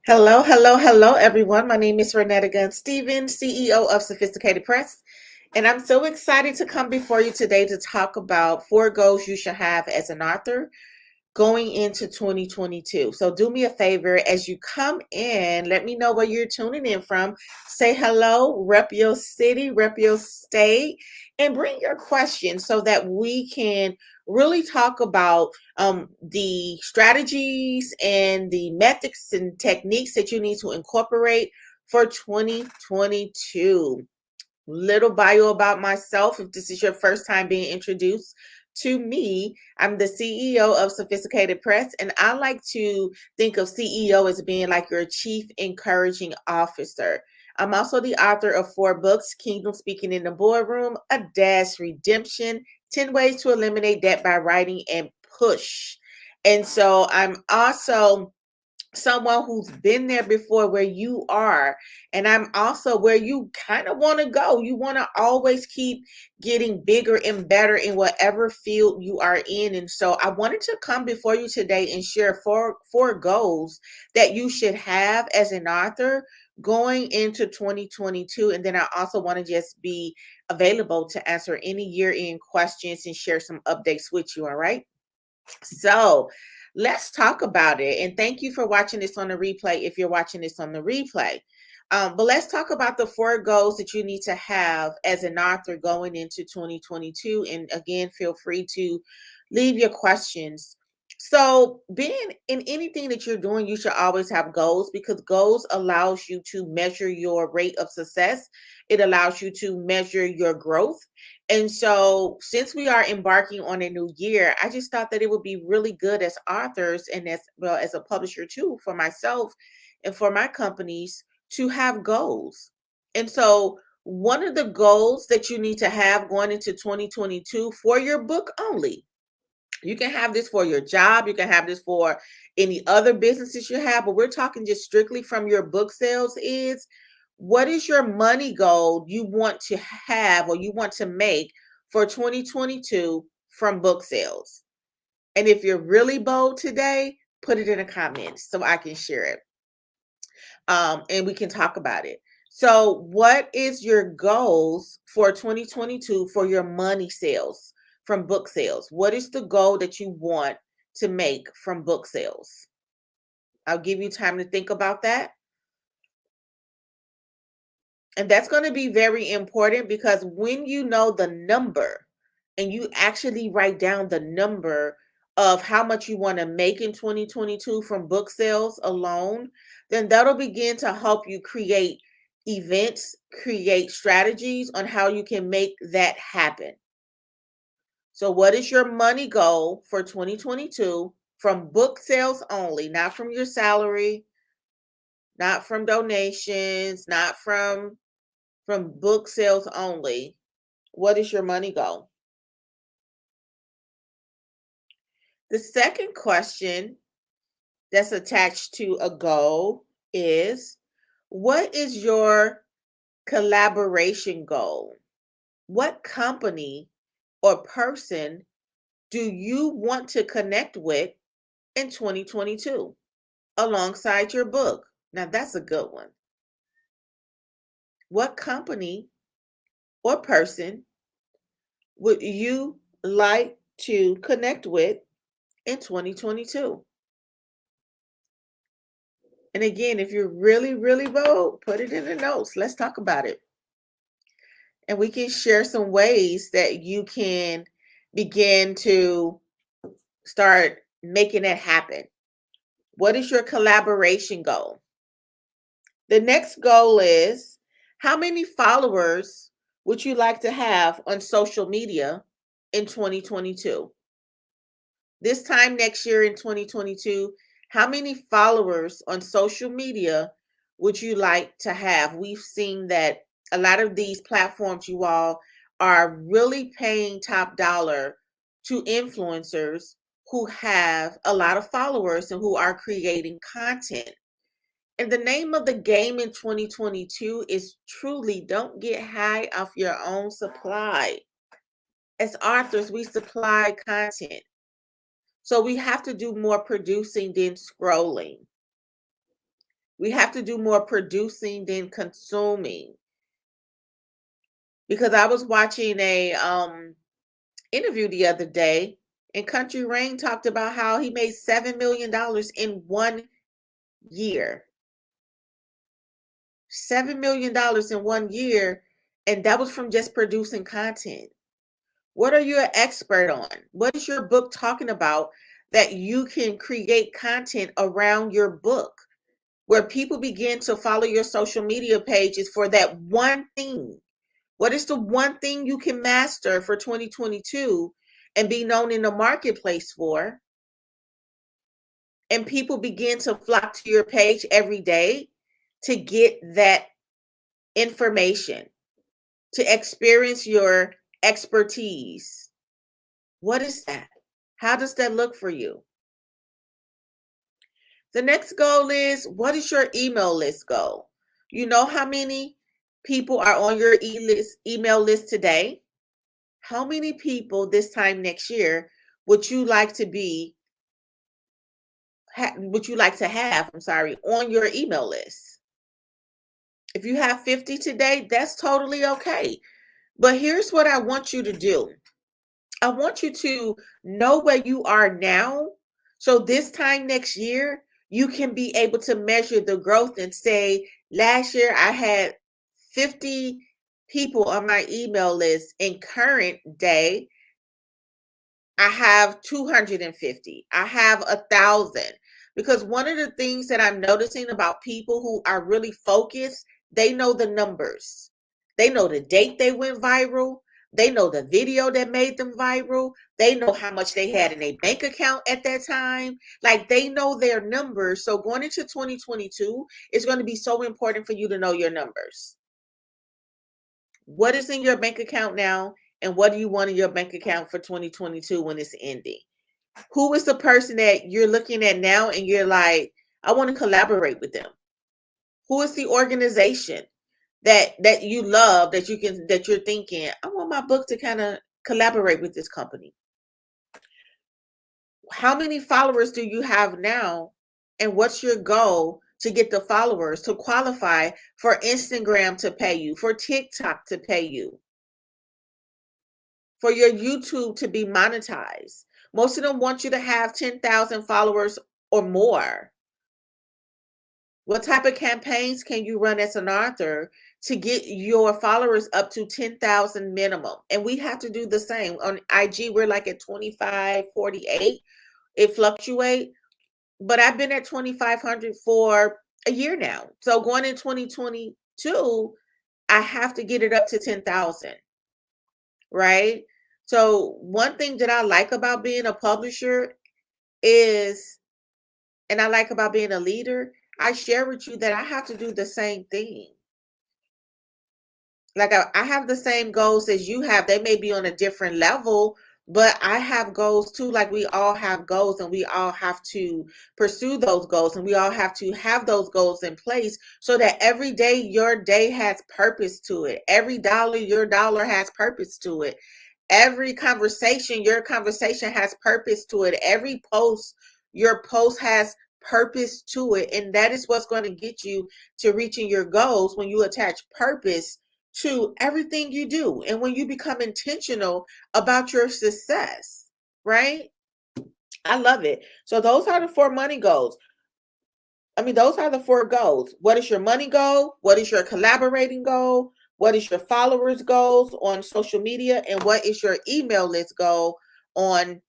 Hello, hello, hello, everyone. My name is Renetta Gunn Stevens, CEO of Sophisticated Press, and I'm so excited to come before you today to talk about 4 goals you should have as an author going into 2022. So do me a favor as you come in, let me know where you're tuning in from. Say hello, rep your city, rep your state, and bring your questions so that we can really talk about the strategies and the methods and techniques that you need to incorporate for 2022. Little bio about myself. If this is your first time being introduced to me, I'm the CEO of Sophisticated Press, and I like to think of CEO as being like your chief encouraging officer. I'm also the author of 4 books: Kingdom Speaking in the Boardroom, A Dash Redemption, 10 Ways to Eliminate Debt by Writing, and Push. And so I'm also someone who's been there before where you are, and I'm also where you kind of want to go. You want to always keep getting bigger and better in whatever field you are in. And so I wanted to come before you today and share four goals that you should have as an author going into 2022. And then I also want to just be available to answer any year-end questions and share some updates with you. All right, so let's talk about it. And thank you for watching this on the replay if you're watching this on the replay. But let's talk about the 4 goals that you need to have as an author going into 2022. And again, feel free to leave your questions. So, being in anything that you're doing, you should always have goals because goals allows you to measure your rate of success. It allows you to measure your growth. And so, since we are embarking on a new year, I just thought that it would be really good as authors and as well as a publisher too, for myself and for my companies to have goals. And so, one of the goals that you need to have going into 2022 for your book only, you can have this for your job, you can have this for any other businesses you have, but we're talking just strictly from your book sales is what is your money goal you want to have or you want to make for 2022 from book sales? And if you're really bold today, put it in the comments so I can share it. And we can talk about it. So, what is your goals for 2022 for your money sales from book sales? What is the goal that you want to make from book sales? I'll give you time to think about that. And that's going to be very important because when you know the number and you actually write down the number of how much you want to make in 2022 from book sales alone, then that'll begin to help you create events, create strategies on how you can make that happen. So, what is your money goal for 2022 from book sales only, not from your salary, not from donations, not from book sales only? What is your money goal? The second question that's attached to a goal is what is your collaboration goal? What company or person do you want to connect with in 2022 alongside your book? Now, that's a good one. What company or person would you like to connect with in 2022? And again, if you're really, really bold, put it in the notes. Let's talk about it. And we can share some ways that you can begin to start making it happen. What is your collaboration goal? The next goal is how many followers would you like to have on social media in 2022? This time next year in 2022, how many followers on social media would you like to have? We've seen that a lot of these platforms, you all, are really paying top dollar to influencers who have a lot of followers and who are creating content. And the name of the game in 2022 is truly don't get high off your own supply. As authors, we supply content. So we have to do more producing than scrolling. We have to do more producing than consuming. Because I was watching a interview the other day, and Country Rain talked about how he made $7 million in 1 year. $7 million in 1 year, and that was from just producing content. What are you an expert on? What is your book talking about that you can create content around your book where people begin to follow your social media pages for that one thing? What is the one thing you can master for 2022 and be known in the marketplace for? And people begin to flock to your page every day to get that information, to experience your expertise. What is that? How does that look for you? The next goal is, what is your email list goal? You know how many people are on your email list today? How many people this time next year would you like to have, on your email list? If you have 50 today, that's totally okay. But here's what I want you to do. I want you to know where you are now. So this time next year, you can be able to measure the growth and say, last year I had 50 people on my email list. In current day, I have 250. I have 1,000. Because one of the things that I'm noticing about people who are really focused, they know the numbers. They know the date they went viral. They know the video that made them viral. They know how much they had in a bank account at that time. Like, they know their numbers. So going into 2022, it's going to be so important for you to know your numbers. What is in your bank account now? And what do you want in your bank account for 2022 when it's ending? Who is the person that you're looking at now and you're like, I want to collaborate with them? Who is the organization that you love, that you're thinking, I want my book to kind of collaborate with this company? How many followers do you have now? And what's your goal to get the followers to qualify for Instagram to pay you, for TikTok to pay you, for your YouTube to be monetized? Most of them want you to have 10,000 followers or more. What type of campaigns can you run as an author to get your followers up to 10,000 minimum? And we have to do the same. On IG, we're like at 25, 48. It fluctuates, but I've been at 2,500 for a year now. So going in 2022, I have to get it up to 10,000, right? So one thing that I like about being a publisher is, and I like about being a leader, I share with you that I have to do the same thing. Like, I have the same goals as you have. They may be on a different level, but I have goals too. Like, we all have goals, and we all have to pursue those goals, and we all have to have those goals in place so that every day your day has purpose to it. Every dollar, your dollar has purpose to it. Every conversation, your conversation has purpose to it. Every post, your post has purpose to it. And that is what's going to get you to reaching your goals, when you attach purpose to everything you do and when you become intentional about your success, right? I love it. So those are the 4 money goals. Those are the 4 goals. What is your money goal? What is your collaborating goal? What is your followers goals on social media? And what is your email list goal on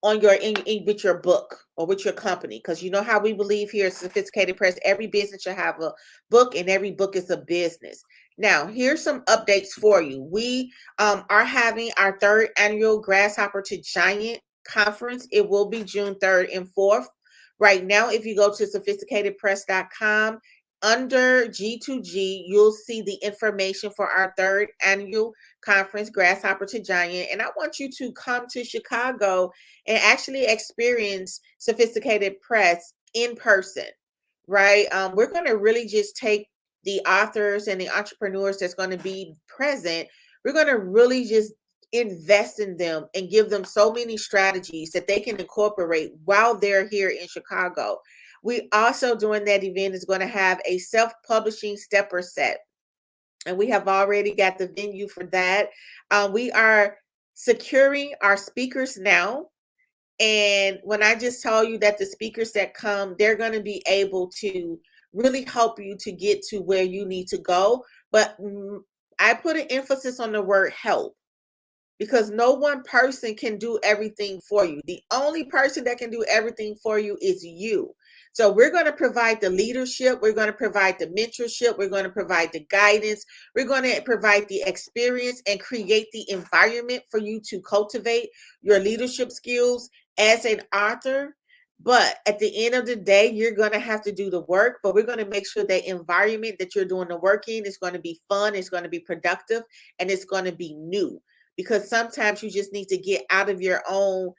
your with your book or with your company? Because you know how we believe here at Sophisticated Press, every business should have a book, and every book is a business. Now, here's some updates for you. We are having our 3rd annual Grasshopper to Giant conference. It will be June 3rd and 4th. Right now, if you go to sophisticatedpress.com, under G2G, you'll see the information for our 3rd annual conference, Grasshopper to Giant. And I want you to come to Chicago and actually experience Sophisticated Press in person, right? We're going to really just take the authors and the entrepreneurs that's going to be present. We're going to really just invest in them and give them so many strategies that they can incorporate while they're here in Chicago. We also, during that event, is going to have a self-publishing stepper set, and we have already got the venue for that. We are securing our speakers now. And when I just tell you that the speakers that come, they're going to be able to really help you to get to where you need to go. But I put an emphasis on the word help, because no one person can do everything for you. The only person that can do everything for you is you. So we're going to provide the leadership. We're going to provide the mentorship. We're going to provide the guidance. We're going to provide the experience and create the environment for you to cultivate your leadership skills as an author. But at the end of the day, you're going to have to do the work, but we're going to make sure that environment that you're doing the work in is going to be fun, it's going to be productive, and it's going to be new. Because sometimes you just need to get out of your own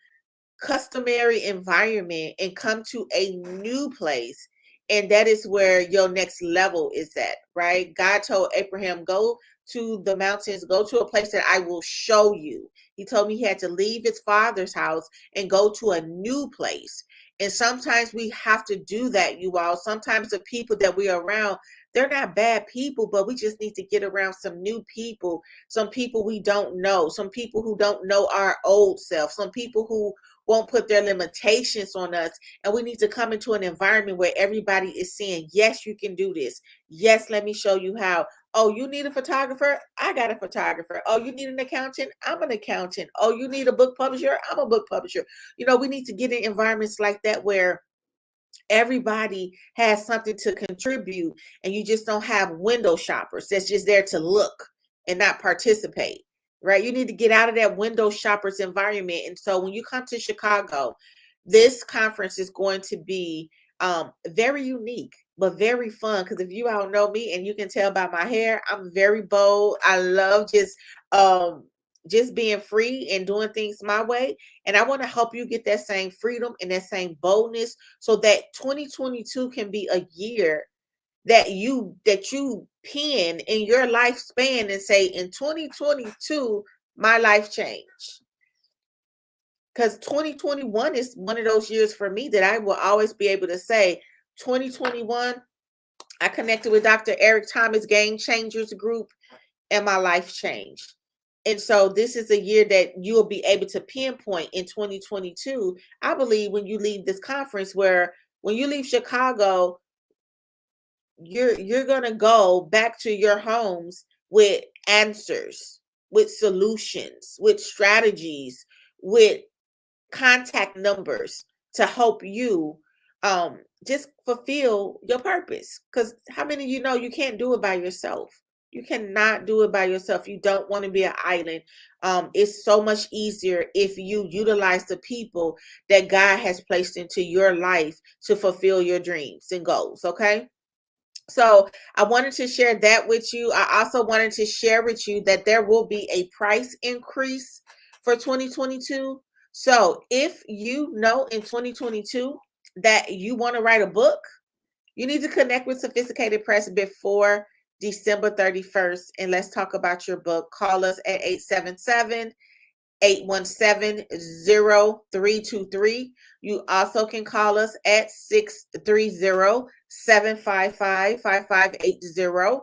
customary environment and come to a new place. And that is where your next level is at, right? God told Abraham, go to the mountains, go to a place that I will show you. He told me he had to leave his father's house and go to a new place. And sometimes we have to do that, you all. Sometimes the people that we are around, they're not bad people, but we just need to get around some new people, some people we don't know, some people who don't know our old self, some people who won't put their limitations on us. And we need to come into an environment where everybody is saying, yes, you can do this. Yes, let me show you how. Oh, you need a photographer? I got a photographer. Oh, you need an accountant? I'm an accountant. Oh, you need a book publisher? I'm a book publisher. We need to get in environments like that where everybody has something to contribute, and you just don't have window shoppers that's just there to look and not participate, right? You need to get out of that window shoppers environment. And so when you come to Chicago, this conference is going to be very unique but very fun, because if you all know me and you can tell by my hair, I'm very bold. I love just being free and doing things my way. And I want to help you get that same freedom and that same boldness, so that 2022 can be a year that you pin in your lifespan and say, in 2022, my life changed. Because 2021 is one of those years for me that I will always be able to say, 2021, I connected with Dr. Eric Thomas Game Changers group, and my life changed. And so this is a year that you'll be able to pinpoint in 2022. I believe when you leave this conference, where when you leave Chicago, you're going to go back to your homes with answers, with solutions, with strategies, with contact numbers to help you just fulfill your purpose. Because how many of you know you can't do it by yourself? You cannot do it by yourself. You don't want to be an island. It's so much easier if you utilize the people that God has placed into your life to fulfill your dreams and goals. Okay. So I wanted to share that with you. I also wanted to share with you that there will be a price increase for 2022. So if you know in 2022 that you want to write a book, you need to connect with Sophisticated Press before December 31st. And let's talk about your book. Call us at 877-817-0323. You also can call us at 630-755-5580.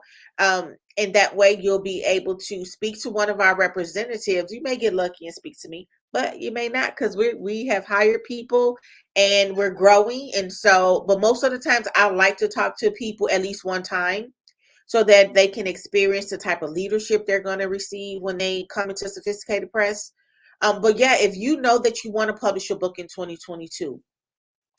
And that way you'll be able to speak to one of our representatives. You may get lucky and speak to me, but you may not, because we have hired people and we're growing. And so, but most of the times I like to talk to people at least one time, so that they can experience the type of leadership they're going to receive when they come into Sophisticated Press. But yeah, if you know that you want to publish your book in 2022,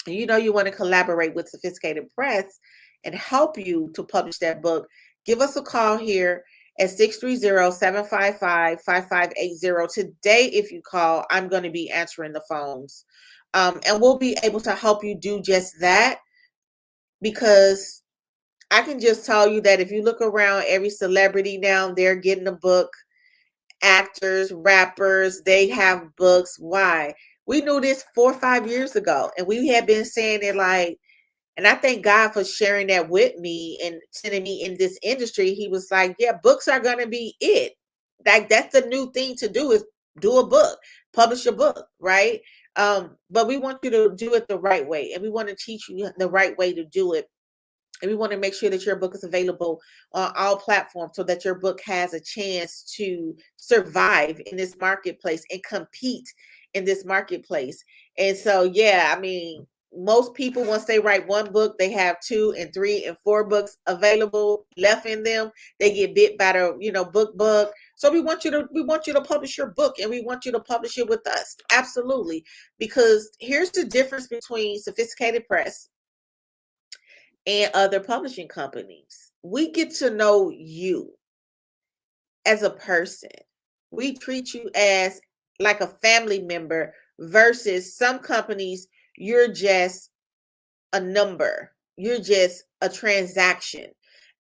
and you know you want to collaborate with Sophisticated Press and help you to publish that book, give us a call here at 630-755-5580. Today, if you call, I'm going to be answering the phones. And we'll be able to help you do just that, because I can just tell you that if you look around, every celebrity now, they're getting a book. Actors, rappers, they have books. Why? We knew this 4 or 5 years ago, and we had been saying it like, and I thank God for sharing that with me and sending me in this industry. He was like, yeah, books are going to be it. Like, that's the new thing to do, is do a book, publish a book, right? But we want you to do it the right way, and we want to teach you the right way to do it. And we want to make sure that your book is available on all platforms so that your book has a chance to survive in this marketplace and compete in this marketplace. And so, yeah, I mean, most people, once they write one book, they have 2 and 3 and 4 books available left in them. They get bit by the, book bug. So we want you to publish your book, and we want you to publish it with us. Absolutely. Because here's the difference between Sophisticated Press and other publishing companies. We get to know you as a person. We treat you as like a family member versus some companies, you're just a number. You're just a transaction.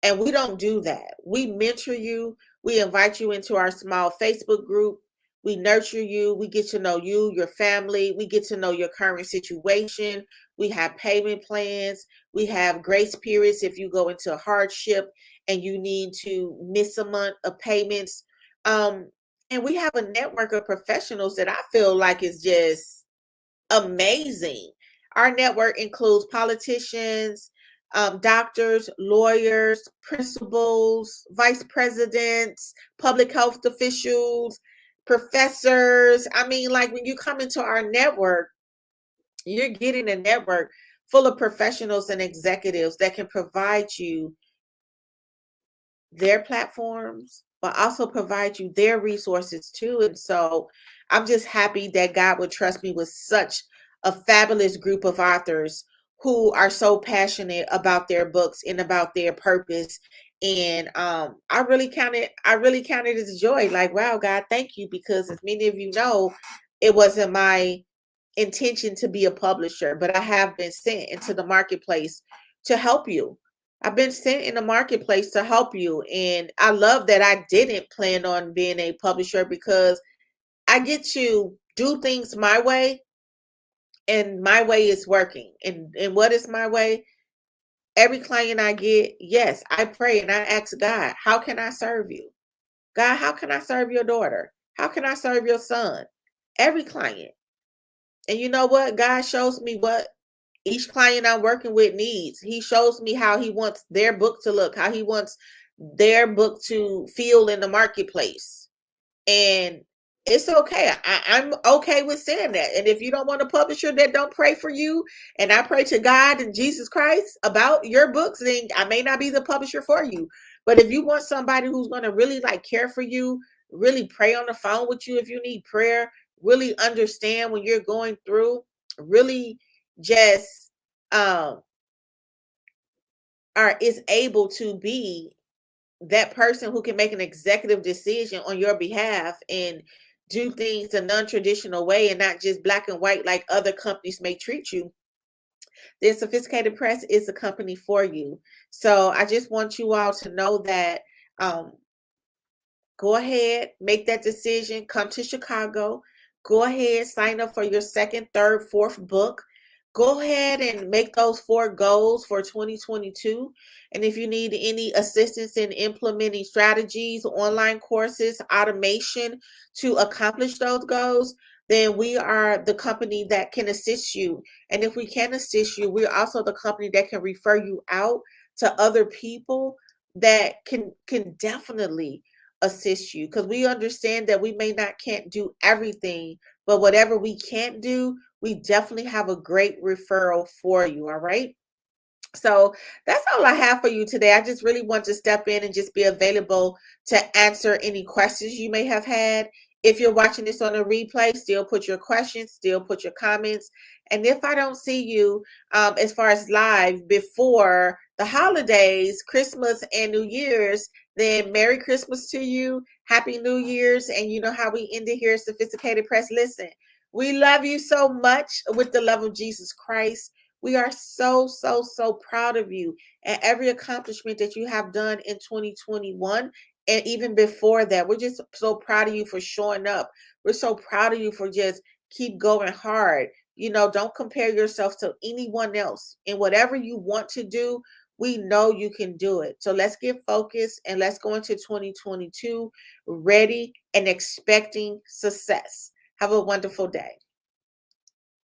And we don't do that. We mentor you. We invite you into our small Facebook group. We nurture you. We get to know you, your family. We get to know your current situation. We have payment plans. We have grace periods if you go into hardship and you need to miss a month of payments. And we have a network of professionals that I feel like is just amazing. Our network includes politicians, doctors, lawyers, principals, vice presidents, public health officials, professors. I mean, like when you come into our network, you're getting a network full of professionals and executives that can provide you their platforms, but also provide you their resources too. And so I'm just happy that God would trust me with such a fabulous group of authors who are so passionate about their books and about their purpose. And I really counted it as joy. Like, wow, God, thank you, because as many of you know, it wasn't my intention to be a publisher, but I have been sent into the marketplace to help you. I've been sent in the marketplace to help you. And I love that I didn't plan on being a publisher, because I get to do things my way, and my way is working. And what is my way? Every client I get, yes, I pray and I ask God, how can I serve you? God, how can I serve your daughter? How can I serve your son? Every client. And you know what? God shows me what each client I'm working with needs. He shows me how he wants their book to look, how he wants their book to feel in the marketplace. And it's okay. I'm okay with saying that. And if you don't want a publisher that don't pray for you, and I pray to God and Jesus Christ about your books, then I may not be the publisher for you. But if you want somebody who's going to really like care for you, really pray on the phone with you if you need prayer, really understand when you're going through, really just is able to be that person who can make an executive decision on your behalf and do things a non-traditional way and not just black and white like other companies may treat you, then Sophisticated Press is a company for you. So I just want you all to know that um, go ahead, make that decision, come to Chicago. Go ahead, sign up for your second, third, fourth book. Go ahead and make those 4 goals for 2022. And if you need any assistance in implementing strategies, online courses, automation to accomplish those goals, then we are the company that can assist you. And if we can assist you, we're also the company that can refer you out to other people that can definitely assist you, because we understand that we may not can't do everything, but whatever we can't do, we definitely have a great referral for you. All right. So that's all I have for you today. I just really want to step in and just be available to answer any questions you may have had. If you're watching this on a replay, still put your questions, still put your comments. And if I don't see you as far as live before the holidays, Christmas and New Year's, then Merry Christmas to you. Happy New Year's. And you know how we end it here at Sophisticated Press. Listen, we love you so much with the love of Jesus Christ. We are so, so, so proud of you and every accomplishment that you have done in 2021. And even before that, we're just so proud of you for showing up. We're so proud of you for just keep going hard. Don't compare yourself to anyone else. And whatever you want to do, We know you can do it. So let's get focused and let's go into 2022 ready and expecting success. Have a wonderful day.